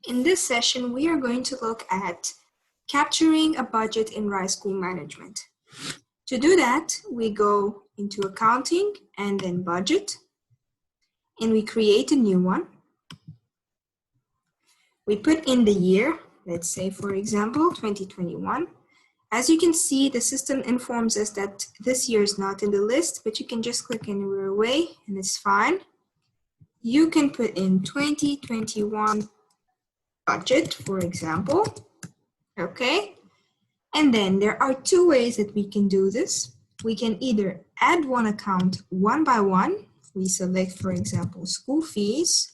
In this session, we are going to look at capturing a budget in RISE School Management. To do that, we go into Accounting and then Budget, and we create a new one. We put in the year, let's say, for example, 2021. As you can see, the system informs us that this year is not in the list, but you can just click anywhere away and it's fine. You can put in 2021 budget, for example, okay? And then there are two ways that we can do this. We can either add one account one by one. We select, for example, school fees.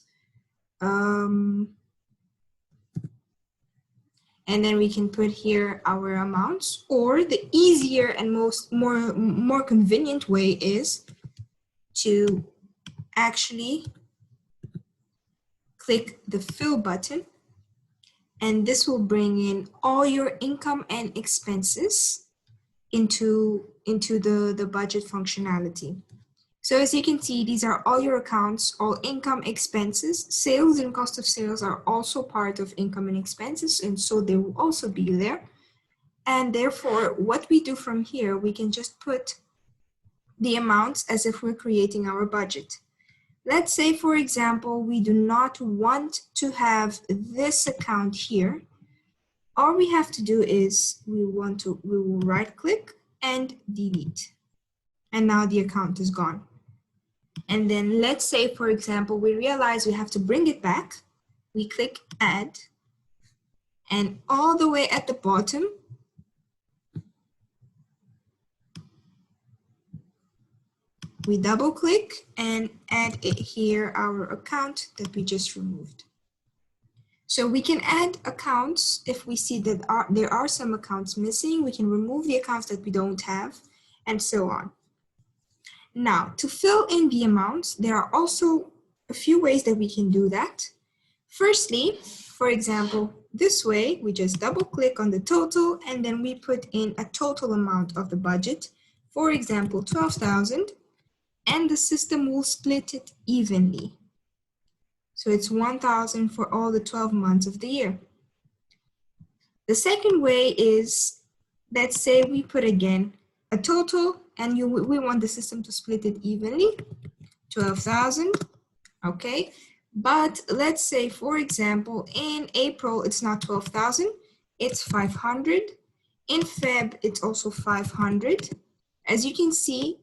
And then we can put here our amounts, or the easier and more convenient way is to actually click the fill button, and this will bring in all your income and expenses into the budget functionality. So as you can see, these are all your accounts, all income, expenses. Sales and cost of sales are also part of income and expenses, and so they will also be there. And therefore, what we do from here, we can just put the amounts as if we're creating our budget. Let's say, for example, we do not want to have this account here. All we have to do is we will right click and delete. And now the account is gone. And then let's say, for example, we realize we have to bring it back. We click add, and all the way at the bottom, we double click and add it here, our account that we just removed. So we can add accounts if we see that there are some accounts missing. We can remove the accounts that we don't have, and so on. Now, to fill in the amounts, there are also a few ways that we can do that. Firstly, for example, this way, we just double click on the total and then we put in a total amount of the budget. For example, 12,000, and the system will split it evenly. So it's 1,000 for all the 12 months of the year. The second way is, let's say we put again a total, and we want the system to split it evenly, 12,000, okay? But let's say, for example, in April, it's not 12,000, it's 500. In Feb, it's also 500. As you can see,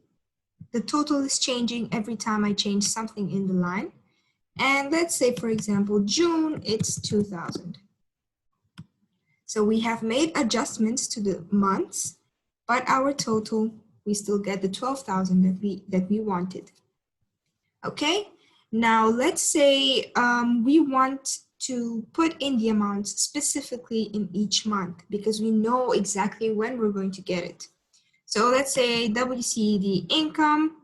the total is changing every time I change something in the line. And let's say, for example, June, it's 2,000. So we have made adjustments to the months, but our total, we still get the 12,000 that we wanted. Okay, now let's say we want to put in the amounts specifically in each month because we know exactly when we're going to get it. So let's say WCD income,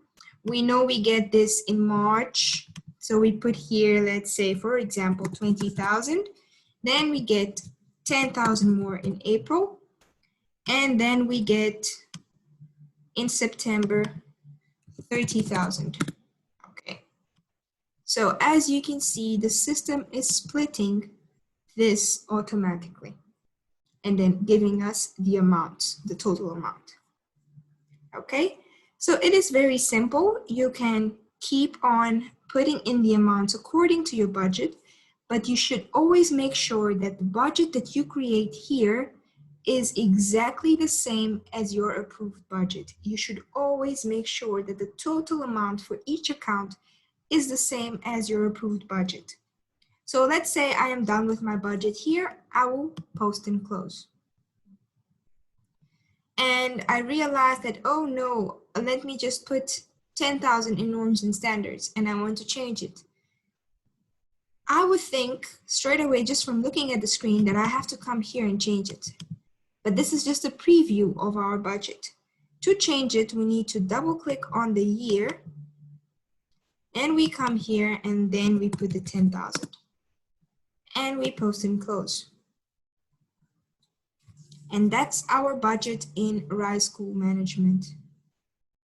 we know we get this in March. So we put here, let's say, for example, 20,000. Then we get 10,000 more in April. And then we get in September, 30,000. Okay. So as you can see, the system is splitting this automatically and then giving us the amount, the total amount. Okay. So it is very simple. You can keep on putting in the amounts according to your budget, but you should always make sure that the budget that you create here is exactly the same as your approved budget. You should always make sure that the total amount for each account is the same as your approved budget. So let's say I am done with my budget here. I will post and close. And I realized that, oh no, let me just put 10,000 in norms and standards and I want to change it. I would think straight away just from looking at the screen that I have to come here and change it. But this is just a preview of our budget. To change it, we need to double click on the year and we come here and then we put the 10,000 and we post and close. And that's our budget in RISE School Management.